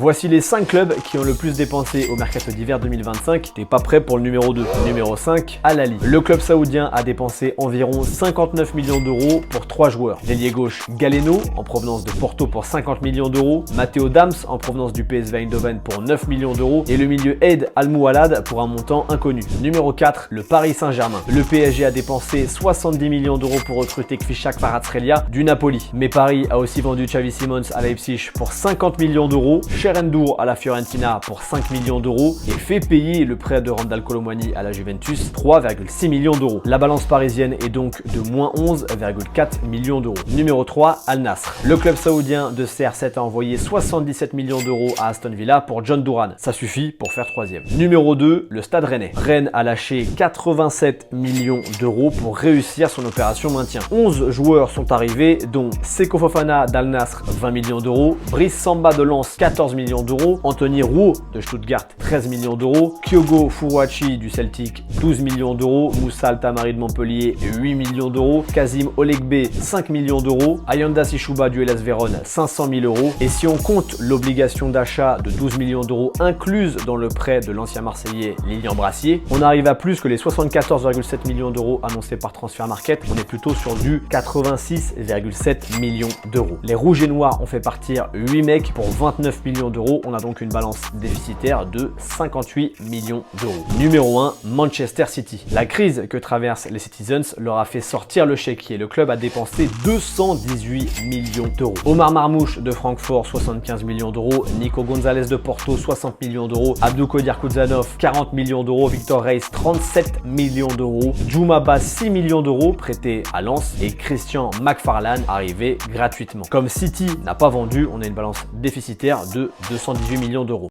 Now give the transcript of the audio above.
Voici les 5 clubs qui ont le plus dépensé au mercato d'hiver 2025. T'es pas prêt pour le numéro 2. Numéro 5, Al Ahly. Le club saoudien a dépensé environ 59 millions d'euros pour 3 joueurs. L'ailier gauche Galeno en provenance de Porto pour 50 millions d'euros, Matteo Dams en provenance du PSV Eindhoven pour 9 millions d'euros et le milieu Aid Al-Moualad pour un montant inconnu. Numéro 4, le Paris Saint-Germain. Le PSG a dépensé 70 millions d'euros pour recruter Kvichak Kvaratskhelia du Napoli. Mais Paris a aussi vendu Xavi Simons à Leipzig pour 50 millions d'euros, Cherendou à la Fiorentina pour 5 millions d'euros et fait payer le prêt de Randal Kolo Muani à la Juventus 3,6 millions d'euros. La balance parisienne est donc de moins 11,4 millions d'euros. Numéro 3, Al Nassr. Le club saoudien de CR7 a envoyé 77 millions d'euros à Aston Villa pour John Duran. Ça suffit pour faire 3e. Numéro 2, le Stade Rennais. Rennes a lâché 87 millions d'euros pour réussir son opération maintien. 11 joueurs sont arrivés, dont Seko Fofana d'Al Nassr 20 millions d'euros, Brice Samba de Lens 14 millions d'euros, Anthony Rouault de Stuttgart 13 millions d'euros, Kyogo Furuhashi du Celtic 12 millions d'euros, Moussa Altamari de Montpellier 8 millions d'euros, Kazim Olegbe 5 millions d'euros, Ayanda Sishuba du Hellas Vérone 500 000 euros. Et si on compte l'obligation d'achat de 12 millions d'euros incluse dans le prêt de l'ancien Marseillais Lilian Brassier, on arrive à plus que les 74,7 millions d'euros annoncés par Transfermarkt. On est plutôt sur du 86,7 millions d'euros. Les Rouges et Noirs ont fait partir 8 mecs pour 29 millions d'euros. On a donc une balance déficitaire de 58 millions d'euros. Numéro 1, Manchester City. La crise que traversent les Citizens leur a fait sortir le chéquier. Le club a dépensé 218 millions d'euros. Omar Marmouche de Francfort, 75 millions d'euros. Nico Gonzalez de Porto, 60 millions d'euros. Abdou Kodir Kuzanov, 40 millions d'euros. Victor Reis, 37 millions d'euros. Djouma Ba, 6 millions d'euros prêté à Lens. Et Christian McFarlane arrivé gratuitement. Comme City n'a pas vendu, on a une balance déficitaire de 218 millions d'euros.